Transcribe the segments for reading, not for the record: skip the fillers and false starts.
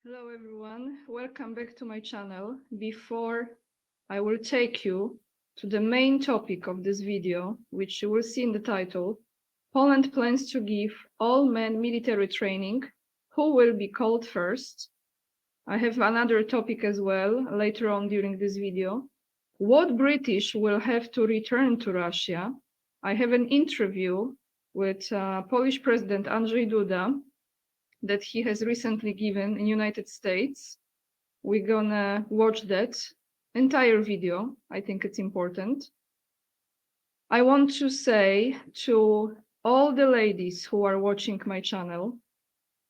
Hello everyone, welcome back to my channel. Before I will take you to the main topic of this video, which you will see in the title, Poland plans to give all men military training. Who will be called first? I have another topic as well later on during this video. What British will have to return to Russia? I have an interview with Polish President Andrzej Duda that he has recently given in United States. We're gonna watch that entire video. I think it's important. I want to say to all the ladies who are watching my channel,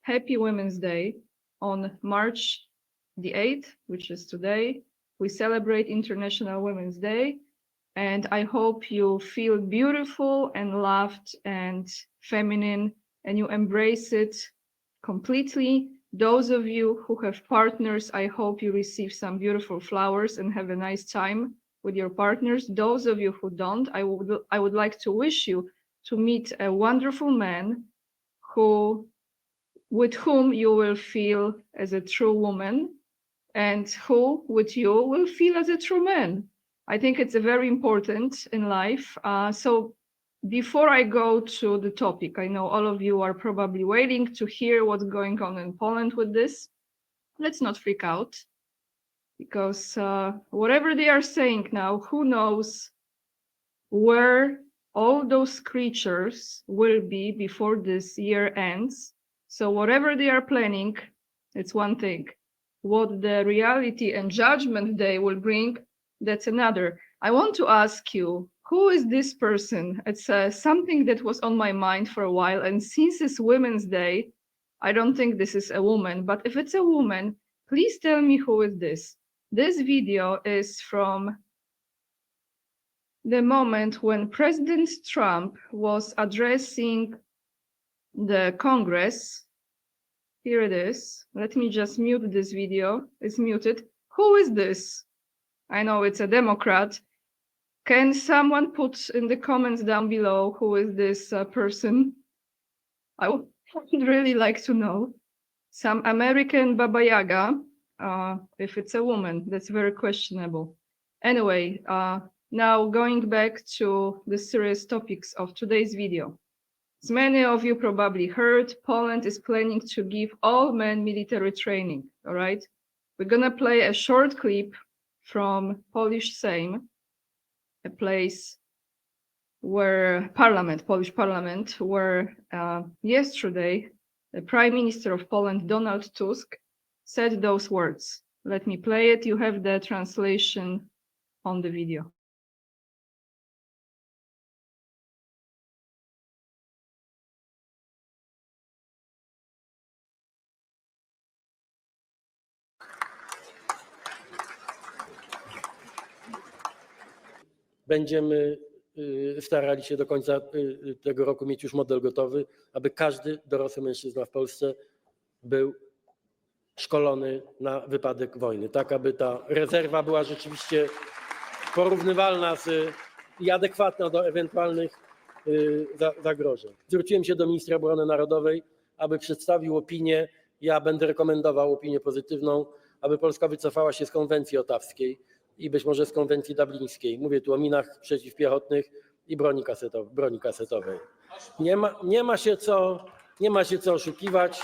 Happy Women's Day on March the 8th, which is today. We celebrate International Women's Day, and I hope you feel beautiful and loved and feminine, and you embrace it completely. Those of you who have partners, I hope you receive some beautiful flowers and have a nice time with your partners. Those of you who don't, I would like to wish you to meet a wonderful man with whom you will feel as a true woman, and who with you will feel as a true man. I think it's very important in life. So before I go to the topic, I know all of you are probably waiting to hear what's going on in Poland with this. Let's not freak out, because whatever they are saying now, who knows where all those creatures will be before this year ends. So whatever they are planning, it's one thing. What the reality and judgment day will bring, that's another. I want to ask you, who is this person? It's something that was on my mind for a while, and since it's Women's Day, I don't think this is a woman, but if it's a woman, please tell me who is this. This video is from the moment when President Trump was addressing the Congress. Here it is. Let me just mute this video. It's muted. Who is this? I know it's a Democrat. Can someone put in the comments down below who is this person? I would really like to know. Some American Baba Yaga, if it's a woman, that's very questionable. Anyway, now going back to the serious topics of today's video. As many of you probably heard, Poland is planning to give all men military training, all right? We're gonna play a short clip from Polish Sejm, a place where Polish Parliament, where yesterday the Prime Minister of Poland, Donald Tusk, said those words. Let me play it. You have the translation on the video. Będziemy starali się do końca tego roku mieć już model gotowy, aby każdy dorosły mężczyzna w Polsce był szkolony na wypadek wojny, tak aby ta rezerwa była rzeczywiście porównywalna i adekwatna do ewentualnych zagrożeń. Zwróciłem się do ministra obrony narodowej, aby przedstawił opinię. Ja będę rekomendował opinię pozytywną, aby Polska wycofała się z konwencji ottawskiej i być może z konwencji dublińskiej. Mówię tu o minach przeciwpiechotnych i broni kasetowej. Nie ma się co oszukiwać.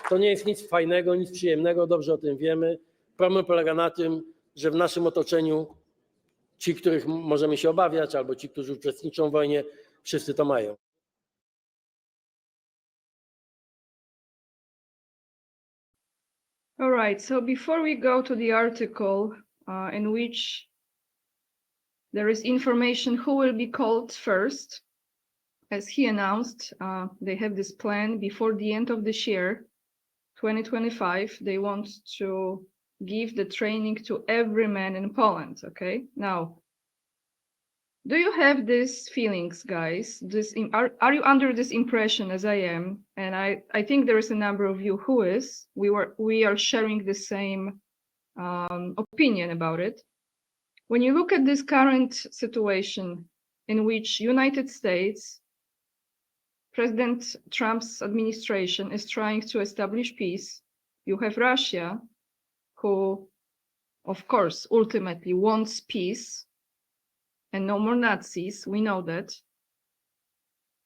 To nie jest nic fajnego, nic przyjemnego, dobrze o tym wiemy. Problem polega na tym, że w naszym otoczeniu ci, których możemy się obawiać, albo ci, którzy uczestniczą w wojnie, wszyscy to mają. All right, so before we go to the article in which there is information who will be called first, as he announced, they have this plan before the end of this year, 2025, they want to give the training to every man in Poland, okay? Now, do you have these feelings, guys? Are you under this impression as I am? And I think there is a number of you who is. We are sharing the same opinion about it. When you look at this current situation in which United States, President Trump's administration is trying to establish peace, you have Russia, who, of course, ultimately wants peace and no more Nazis, we know that.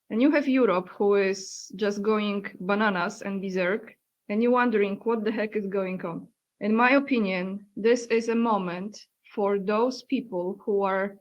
And you have Europe, who is just going bananas and berserk, and you're wondering what the heck is going on. In my opinion, this is a moment for those people who are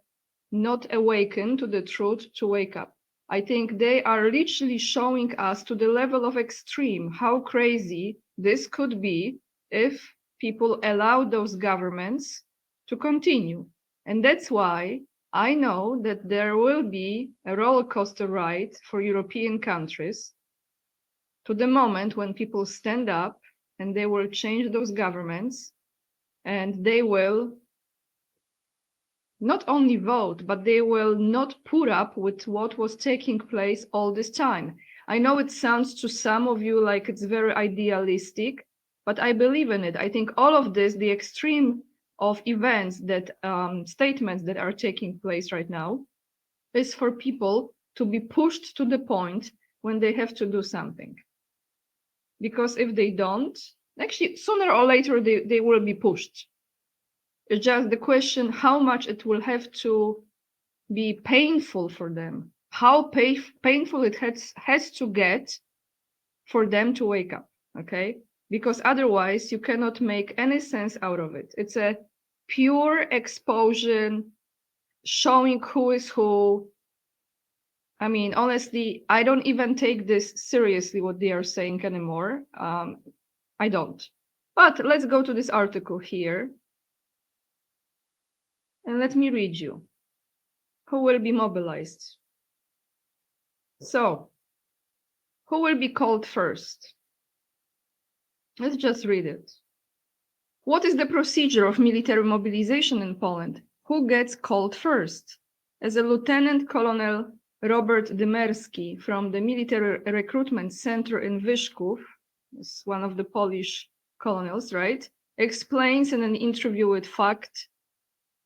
not awakened to the truth to wake up. I think they are literally showing us to the level of extreme how crazy this could be if people allow those governments to continue. And that's why I know that there will be a roller coaster ride for European countries to the moment when people stand up and they will change those governments and they will not only vote, but they will not put up with what was taking place all this time. I know it sounds to some of you like it's very idealistic, but I believe in it. I think all of this, the extreme of events that statements that are taking place right now, is for people to be pushed to the point when they have to do something. Because if they don't, actually, sooner or later, they will be pushed. It's just the question how much it will have to be painful for them, how painful it has to get for them to wake up, okay? Because otherwise you cannot make any sense out of it. It's a pure exposure showing who is who. I mean, honestly, I don't even take this seriously, what they are saying anymore. I don't. But let's go to this article here. And let me read you. Who will be mobilized? So, who will be called first? Let's just read it. What is the procedure of military mobilization in Poland? Who gets called first? As a Lieutenant Colonel Robert Dymerski from the Military Recruitment Center in Wyszków, is one of the Polish colonels, right, explains in an interview with Fact,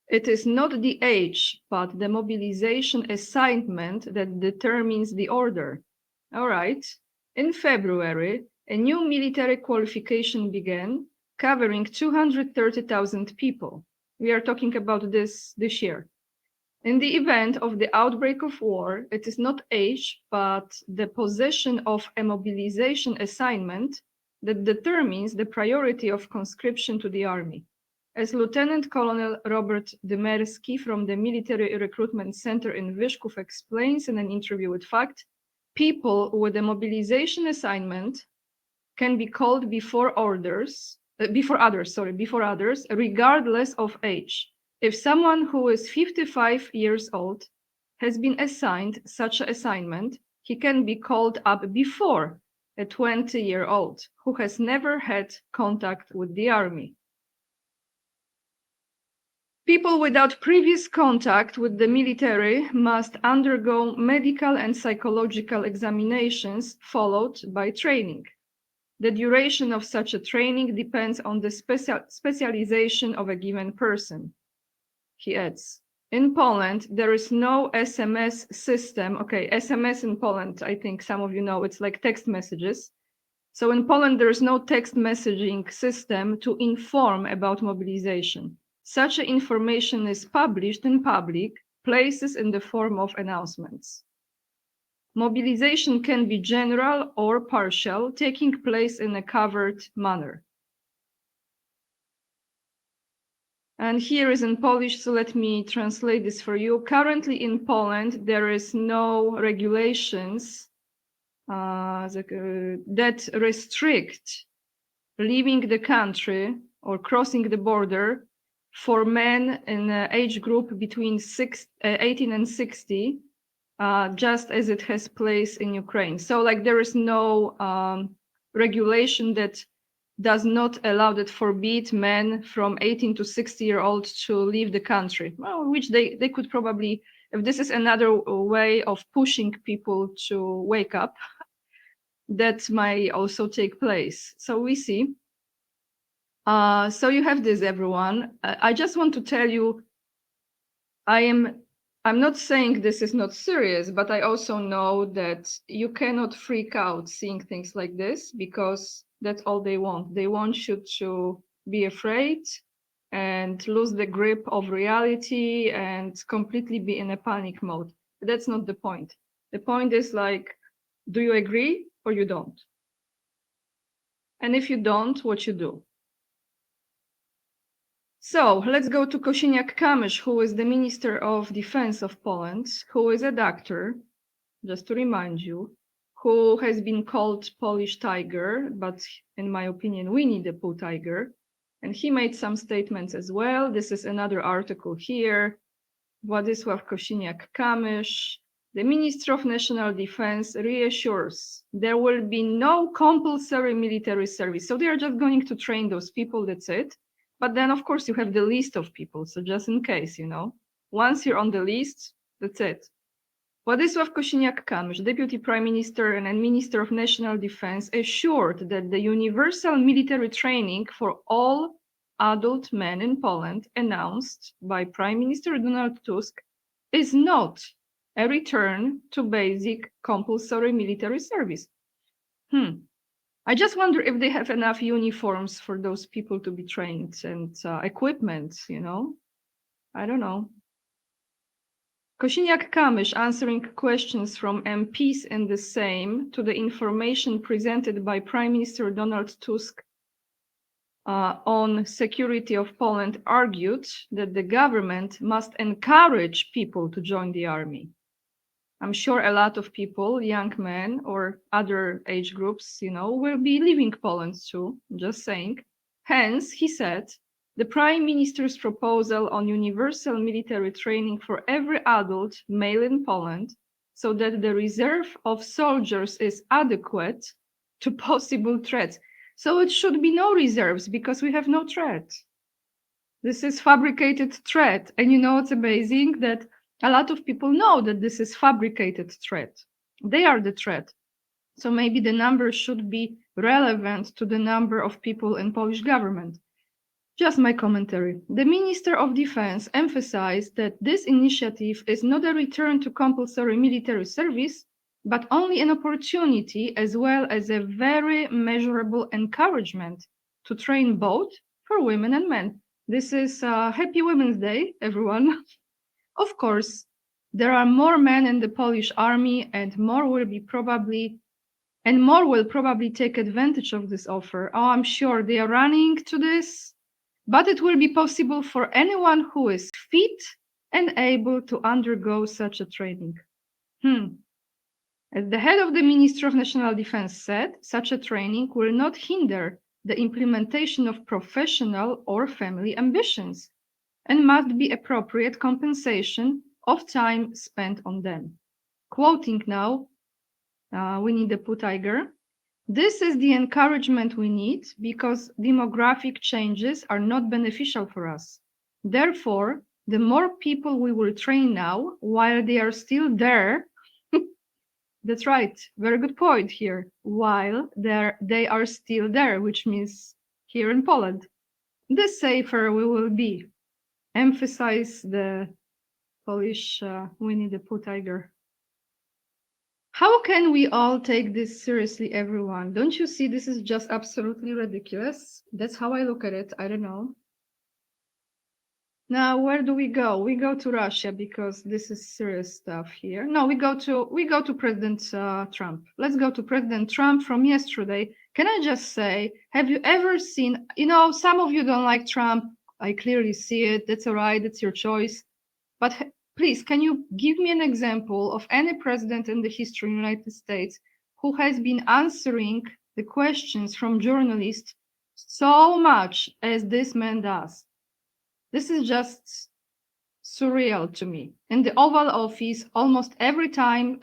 it is not the age, but the mobilization assignment that determines the order. All right. In February, a new military qualification began, covering 230,000 people. We are talking about this year. In the event of the outbreak of war, it is not age, but the possession of a mobilization assignment that determines the priority of conscription to the army. As Lieutenant Colonel Robert Dymerski from the Military Recruitment Center in Wyszków explains in an interview with Fact, people with a mobilization assignment can be called before others, regardless of age. If someone who is 55 years old has been assigned such an assignment, he can be called up before a 20-year-old who has never had contact with the army. People without previous contact with the military must undergo medical and psychological examinations followed by training. The duration of such a training depends on the specialization of a given person. He adds, in Poland, there is no SMS system. Okay, SMS in Poland, I think some of you know, it's like text messages. So in Poland, there is no text messaging system to inform about mobilization. Such information is published in public places in the form of announcements. Mobilization can be general or partial, taking place in a covered manner. And here is in Polish, so let me translate this for you. Currently in Poland, there is no regulations that restrict leaving the country or crossing the border for men in the age group between 18 and 60, just as it has place in Ukraine. So like there is no regulation that does not allow, that forbid men from 18 to 60-year-old to leave the country, well, which they could probably, if this is another way of pushing people to wake up, that might also take place. So we see. So you have this, everyone. I just want to tell you, I am I'm not saying this is not serious, but I also know that you cannot freak out seeing things like this because that's all they want. They want you to be afraid and lose the grip of reality and completely be in a panic mode. That's not the point. The point is like, do you agree or you don't? And if you don't, what you do? So let's go to Kosiniak-Kamysz, who is the Minister of Defense of Poland, who is a doctor, just to remind you, who has been called Polish tiger, but in my opinion, Winnie the Pooh tiger. And he made some statements as well. This is another article here. Władysław Kosiniak-Kamysz, the Minister of National Defense, reassures there will be no compulsory military service. So they are just going to train those people, that's it. But then, of course, you have the list of people. So just in case, you know, once you're on the list, that's it. Władysław Kosiniak-Kamysz, Deputy Prime Minister and Minister of National Defense, assured that the universal military training for all adult men in Poland, announced by Prime Minister Donald Tusk, is not a return to basic compulsory military service. I just wonder if they have enough uniforms for those people to be trained and equipment, you know? I don't know. Kosiniak-Kamysz answering questions from MPs in the Sejm to the information presented by Prime Minister Donald Tusk on security of Poland argued that the government must encourage people to join the army. I'm sure a lot of people, young men or other age groups, you know, will be leaving Poland too, just saying. Hence, he said, the Prime Minister's proposal on universal military training for every adult male in Poland, so that the reserve of soldiers is adequate to possible threats. So it should be no reserves because we have no threat. This is fabricated threat. And you know what's amazing? That a lot of people know that this is fabricated threat. They are the threat. So maybe the number should be relevant to the number of people in Polish government. Just my commentary. The Minister of Defense emphasized that this initiative is not a return to compulsory military service, but only an opportunity as well as a very measurable encouragement to train both for women and men. This is Happy Women's Day, everyone. Of course, there are more men in the Polish army and more will probably take advantage of this offer. Oh, I'm sure they are running to this. But it will be possible for anyone who is fit and able to undergo such a training. As the head of the Ministry of National Defense said, such a training will not hinder the implementation of professional or family ambitions and must be appropriate compensation of time spent on them. Quoting now Winnie the Pooh tiger, this is the encouragement we need because demographic changes are not beneficial for us. Therefore, the more people we will train now while they are still there, that's right, very good point here, while they are still there, which means here in Poland, the safer we will be. Emphasize the Polish Winnie the Pooh tiger. How can we all take this seriously, everyone? Don't you see this is just absolutely ridiculous? That's how I look at it. I don't know. Now, where do we go? We go to Russia because this is serious stuff here. No, we go to President Trump. Let's go to President Trump from yesterday. Can I just say, have you ever seen, you know, some of you don't like Trump. I clearly see it. That's all right. That's your choice. But please, can you give me an example of any president in the history of the United States who has been answering the questions from journalists so much as this man does? This is just surreal to me. In the Oval Office, almost every time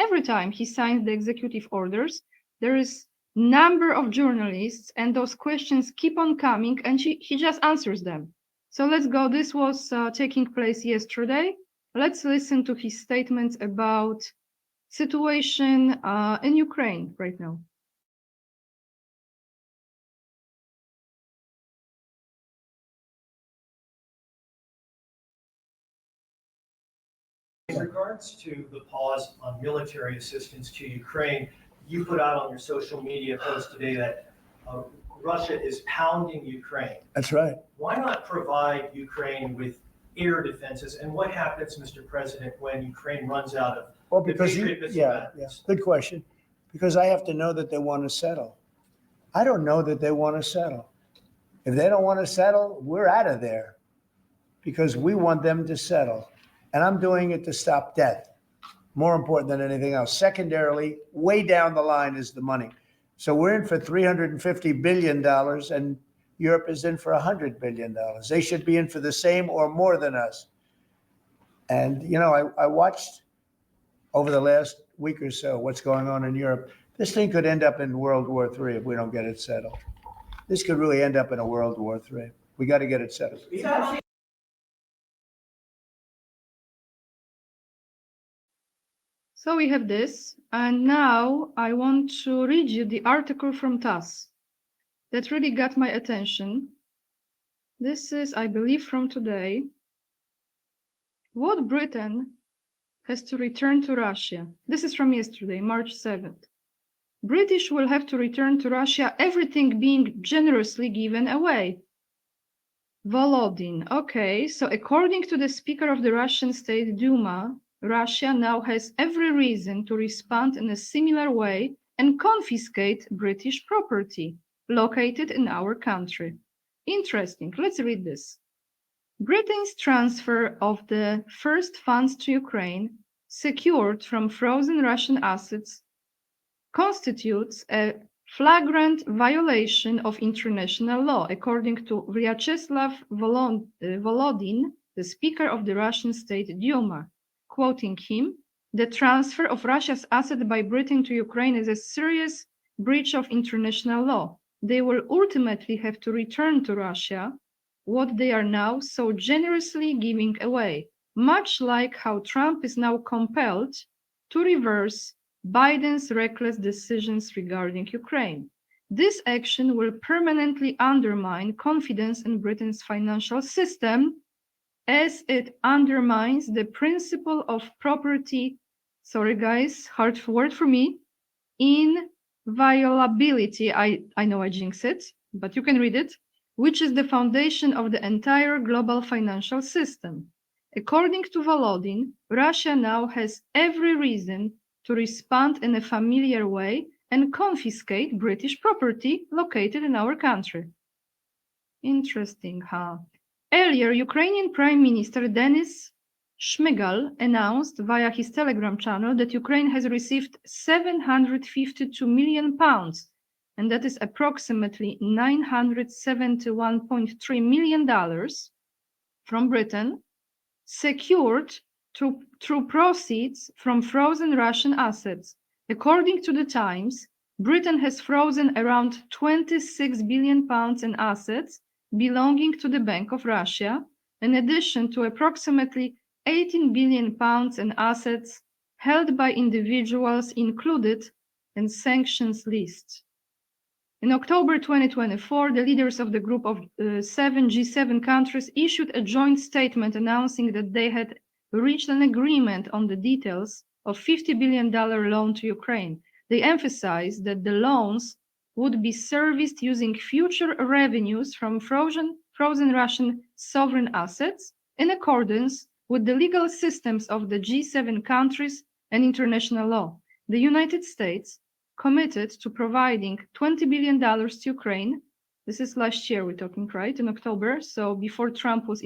he signs the executive orders, there is number of journalists and those questions keep on coming and he just answers them. So let's go. This was taking place yesterday. Let's listen to his statements about situation in Ukraine right now. In regards to the pause on military assistance to Ukraine, you put out on your social media post today that Russia is pounding Ukraine. That's right. Why not provide Ukraine with air defenses? And what happens, Mr. President, when Ukraine runs out of Well, the because Patriot missile yeah, batteries? good question. Because I have to know that they want to settle. I don't know that they want to settle. If they don't want to settle, we're out of there because we want them to settle. And I'm doing it to stop death. More important than anything else. Secondarily, way down the line is the money. So we're in for $350 billion and Europe is in for $100 billion. They should be in for the same or more than us. And, you know, I watched over the last week or so what's going on in Europe. This thing could end up in World War III if we don't get it settled. This could really end up in a World War III. We got to get it settled. So we have this, and now I want to read you the article from TASS that really got my attention. This is, I believe, from today. What Britain has to return to Russia. This is from yesterday, March 7th. British will have to return to Russia, everything being generously given away. Volodin. Okay, so according to the Speaker of the Russian State Duma, Russia now has every reason to respond in a similar way and confiscate British property located in our country. Interesting. Let's read this. Britain's transfer of the first funds to Ukraine, secured from frozen Russian assets, constitutes a flagrant violation of international law, according to Vyacheslav Volodin, the Speaker of the Russian State Duma. Quoting him, the transfer of Russia's assets by Britain to Ukraine is a serious breach of international law. They will ultimately have to return to Russia what they are now so generously giving away, much like how Trump is now compelled to reverse Biden's reckless decisions regarding Ukraine. This action will permanently undermine confidence in Britain's financial system as it undermines the principle of property, sorry guys, hard word for me, inviolability, I know I jinx it, but you can read it, which is the foundation of the entire global financial system. According to Volodin, Russia now has every reason to respond in a familiar way and confiscate British property located in our country. Interesting, huh? Earlier, Ukrainian Prime Minister Denis Shmyhal announced via his Telegram channel that Ukraine has received £752 million, and that is approximately $971.3 million from Britain, secured through proceeds from frozen Russian assets. According to the Times, Britain has frozen around £26 billion in assets belonging to the Bank of Russia, in addition to approximately £18 billion in assets held by individuals included in sanctions lists. In October 2024, the leaders of the group of seven G7 countries issued a joint statement announcing that they had reached an agreement on the details of $50 billion loan to Ukraine. They emphasized that the loans would be serviced using future revenues from frozen Russian sovereign assets in accordance with the legal systems of the G7 countries and international law. The United States committed to providing $20 billion to Ukraine. This is last year we're talking, right? In October, so before Trump won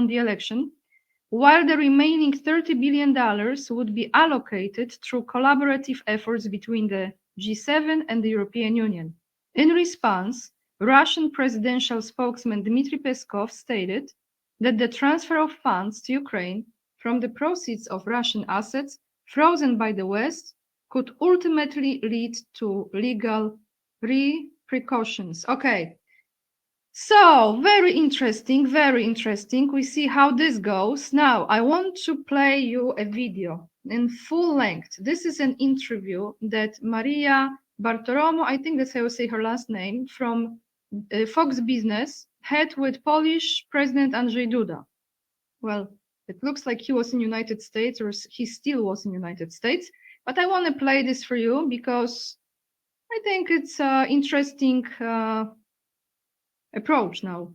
the election, while the remaining $30 billion would be allocated through collaborative efforts between the G7 and the European Union. In response, Russian presidential spokesman Dmitry Peskov stated that the transfer of funds to Ukraine from the proceeds of Russian assets frozen by the West could ultimately lead to legal repercussions. Okay, so very interesting, very interesting. We see how this goes. Now, I want to play you a video in full length. This is an interview that Maria Bartolomo, I think that's how you say her last name, from Fox Business, had with Polish President Andrzej Duda. Well, It looks like he was in United States, or he still was in United States. But I want to play this for you because I think it's an interesting approach now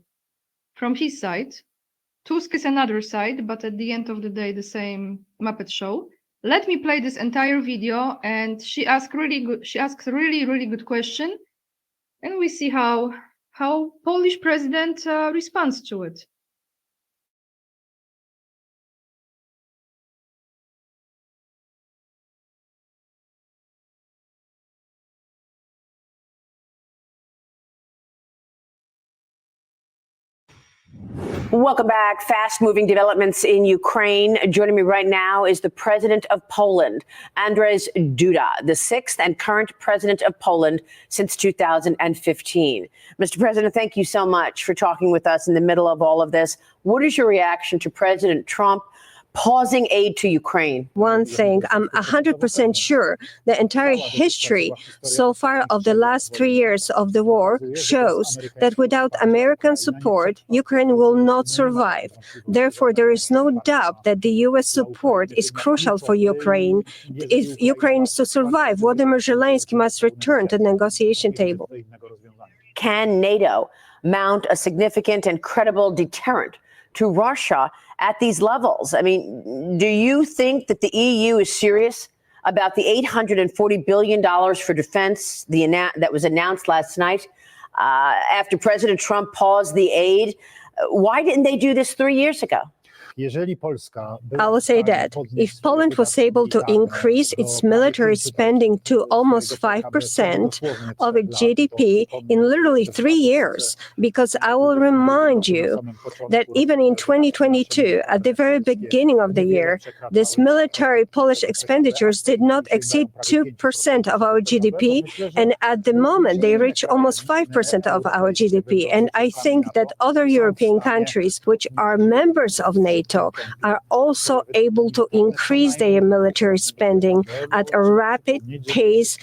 from his side. Tusk is another side, but at the end of the day, the same Muppet show. Let me play this entire video, and she asks really good question, and we see how Polish president responds to it. Welcome back. Fast-moving developments in Ukraine. Joining me right now is the president of Poland, Andrzej Duda, the sixth and current president of Poland since 2015. Mr. President, thank you so much for talking with us in the middle of all of this. What is your reaction to President Trump pausing aid to Ukraine? One thing, I'm 100% sure the entire history so far of the last 3 years of the war shows that without American support, Ukraine will not survive. Therefore, there is no doubt that the U.S. support is crucial for Ukraine. If Ukraine is to survive, Volodymyr Zelensky must return to the negotiation table. Can NATO mount a significant and credible deterrent to Russia at these levels? I mean, do you think that the EU is serious about the $840 billion for defense that was announced last night after President Trump paused the aid? Why didn't they do this 3 years ago? I will say that if Poland was able to increase its military spending to almost 5% of its GDP in literally 3 years, because I will remind you that even in 2022, at the very beginning of the year, this military Polish expenditures did not exceed 2% of our GDP, and at the moment they reach almost 5% of our GDP. And I think that other European countries, which are members of NATO, are also able to increase their military spending at a rapid pace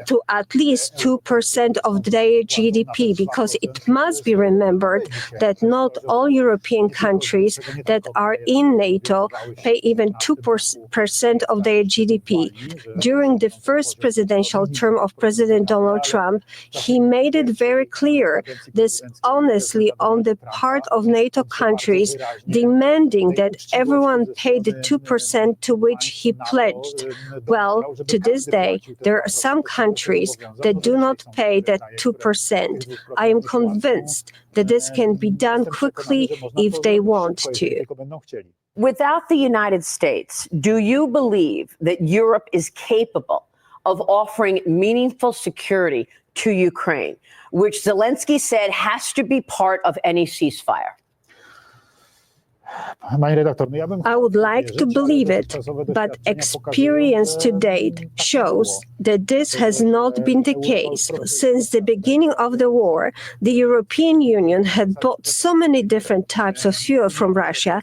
to at least 2% of their GDP, because it must be remembered that not all European countries that are in NATO pay even 2% of their GDP. During the first presidential term of President Donald Trump, he made it very clear, this honestly on the part of NATO countries, demanding that everyone pay the 2% to which he pledged. Well, to this day, there are some countries that do not pay that 2%. I am convinced that this can be done quickly if they want to. Without the United States, do you believe that Europe is capable of offering meaningful security to Ukraine, which Zelensky said has to be part of any ceasefire? I would like to believe it, but experience to date shows that this has not been the case. Since the beginning of the war, the European Union had bought so many different types of fuel from Russia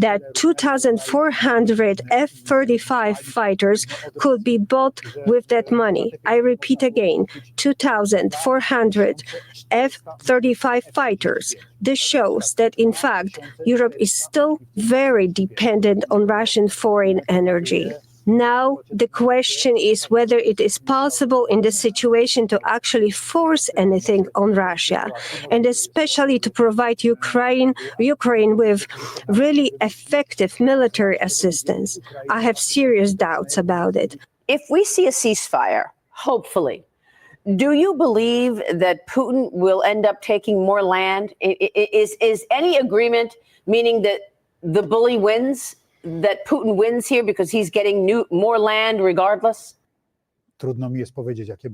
that 2,400 F-35 fighters could be bought with that money. I repeat again, 2,400 F-35 fighters. This shows that, in fact, Europe is still very dependent on Russian foreign energy. Now, the question is whether it is possible in this situation to actually force anything on Russia, and especially to provide Ukraine with really effective military assistance. I have serious doubts about it. If we see a ceasefire, hopefully, do you believe that Putin will end up taking more land? Is any agreement meaning that the bully wins, that Putin wins here because he's getting more land regardless?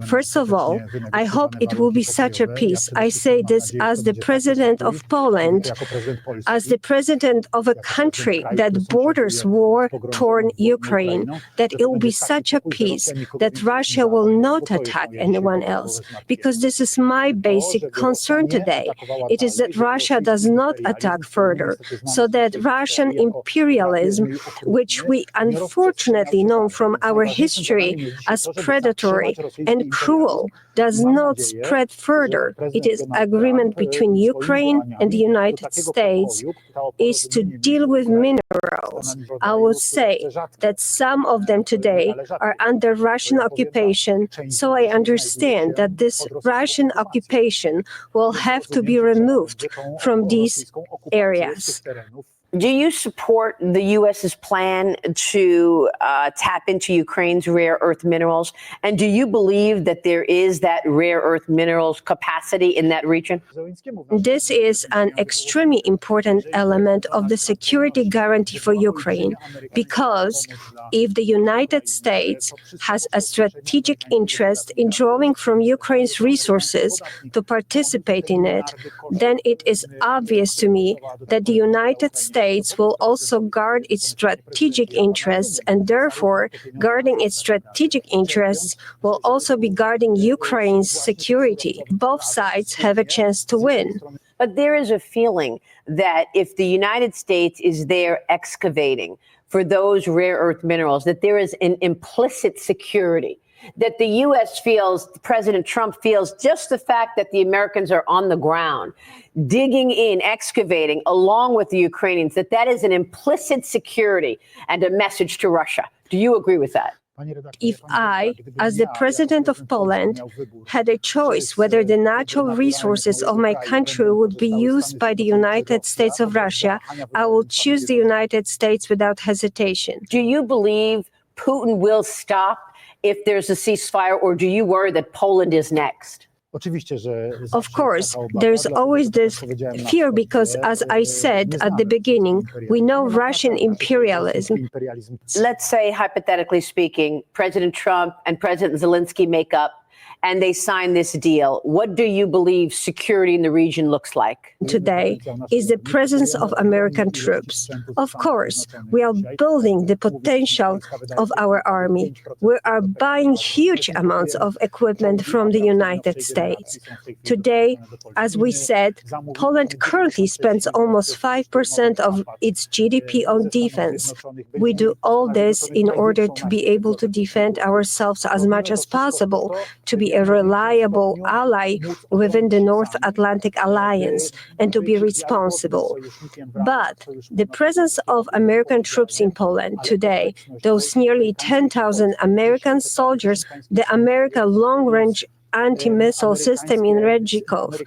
First of all, I hope it will be such a peace. I say this as the president of Poland, as the president of a country that borders war-torn Ukraine, that it will be such a peace that Russia will not attack anyone else, because this is my basic concern today. It is that Russia does not attack further, so that Russian imperialism, which we unfortunately know from our history as predatory and cruel does not spread further. It is agreement between Ukraine and the United States is to deal with minerals. I would say that some of them today are under Russian occupation, so I understand that this Russian occupation will have to be removed from these areas. Do you support the U.S.'s plan to tap into Ukraine's rare earth minerals? And do you believe that there is that rare earth minerals capacity in that region? This is an extremely important element of the security guarantee for Ukraine, because if the United States has a strategic interest in drawing from Ukraine's resources to participate in it, then it is obvious to me that the United States will also guard its strategic interests, and therefore, guarding its strategic interests will also be guarding Ukraine's security. Both sides have a chance to win. But there is a feeling that if the United States is there excavating for those rare earth minerals, that there is an implicit security, that the U.S. feels, President Trump feels, just the fact that the Americans are on the ground, digging in, excavating along with the Ukrainians, that is an implicit security and a message to Russia. Do you agree with that? If I, as the president of Poland, had a choice whether the natural resources of my country would be used by the United States of Russia, I would choose the United States without hesitation. Do you believe Putin will stop if there's a ceasefire, or do you worry that Poland is next? Of course, there's always this fear because, as I said at the beginning, we know Russian imperialism. Let's say, hypothetically speaking, President Trump and President Zelensky make up and they sign this deal. What do you believe security in the region looks like? Today is the presence of American troops. Of course, we are building the potential of our army. We are buying huge amounts of equipment from the United States. Today, as we said, Poland currently spends almost 5% of its GDP on defense. We do all this in order to be able to defend ourselves as much as possible, to be a reliable ally within the North Atlantic Alliance, and to be responsible. But the presence of American troops in Poland today, those nearly 10,000 American soldiers, the American long-range anti-missile system in Redzikov,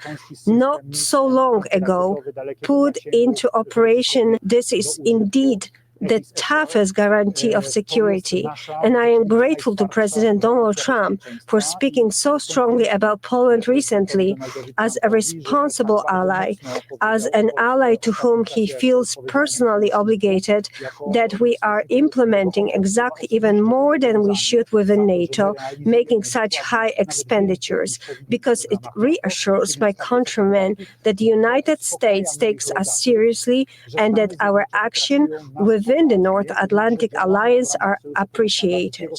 not so long ago, put into operation, this is indeed the toughest guarantee of security. And I am grateful to President Donald Trump for speaking so strongly about Poland recently as a responsible ally, as an ally to whom he feels personally obligated, that we are implementing exactly even more than we should within NATO, making such high expenditures, because it reassures my countrymen that the United States takes us seriously and that our action within the North Atlantic Alliance are appreciated.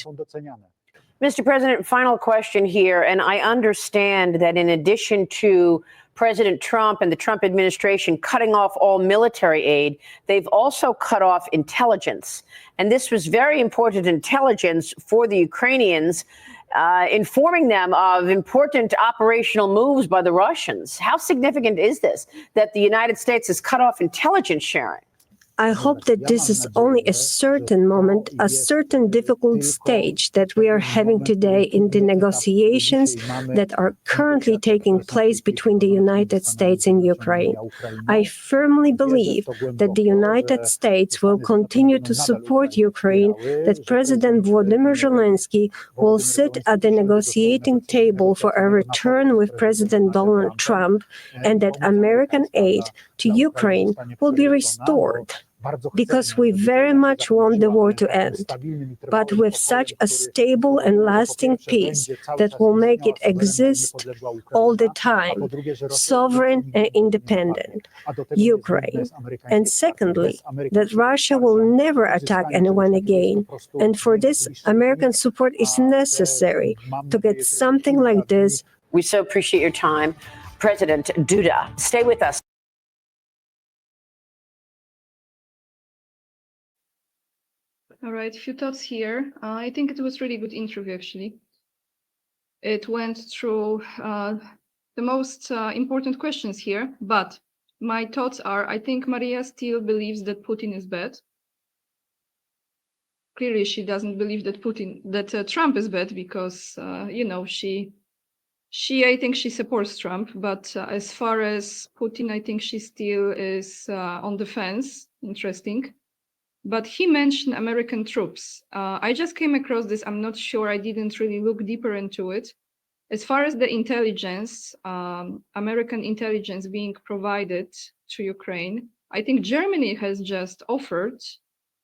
Mr. President, final question here. And I understand that in addition to President Trump and the Trump administration cutting off all military aid, they've also cut off intelligence. And this was very important intelligence for the Ukrainians, informing them of important operational moves by the Russians. How significant is this, that the United States has cut off intelligence sharing? I hope that this is only a certain moment, a certain difficult stage that we are having today in the negotiations that are currently taking place between the United States and Ukraine. I firmly believe that the United States will continue to support Ukraine, that President Volodymyr Zelensky will sit at the negotiating table for a return with President Donald Trump, and that American aid to Ukraine will be restored, because we very much want the war to end, but with such a stable and lasting peace that will make it exist all the time, sovereign and independent, Ukraine. And secondly, that Russia will never attack anyone again. And for this, American support is necessary to get something like this. We so appreciate your time. President Duda, stay with us. All right, a few thoughts here. I think it was really good interview, actually. It went through the most important questions here, but my thoughts are, I think Maria still believes that Putin is bad. Clearly, she doesn't believe that Trump is bad because, you know, I think she supports Trump, but as far as Putin, I think she still is on the fence. Interesting. But he mentioned American troops. I just came across this. I'm not sure. I didn't really look deeper into it. As far as the intelligence, American intelligence being provided to Ukraine, I think Germany has just offered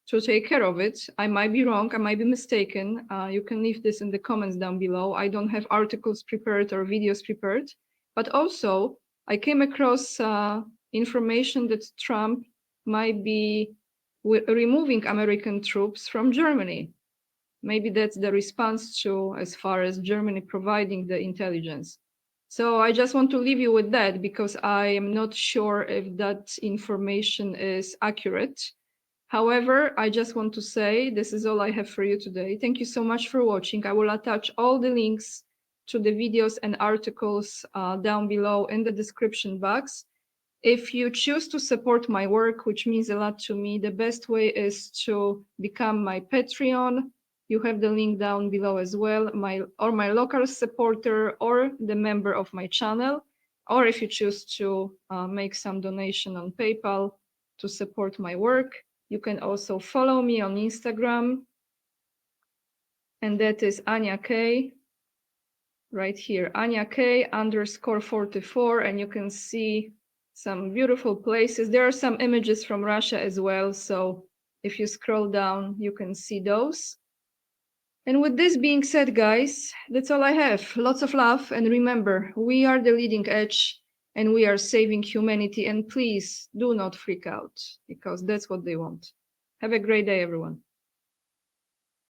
to take care of it. I might be wrong, I might be mistaken. You can leave this in the comments down below. I don't have articles prepared or videos prepared, but also I came across information that Trump might be removing American troops from Germany. Maybe that's the response to as far as Germany providing the intelligence. So I just want to leave you with that because I am not sure if that information is accurate. However, I just want to say this is all I have for you today. Thank you so much for watching. I will attach all the links to the videos and articles down below in the description box. If you choose to support my work, which means a lot to me, the best way is to become my Patreon. You have the link down below as well, my local supporter or the member of my channel. Or if you choose to make some donation on PayPal to support my work. You can also follow me on Instagram, and that is Ania K, right here, Ania K _44, and you can see some beautiful places. There are some images from Russia as well, so if you scroll down, you can see those. And with this being said, guys, that's all I have. Lots of love, and remember, we are the leading edge, and we are saving humanity, and please do not freak out, because that's what they want. Have a great day, everyone.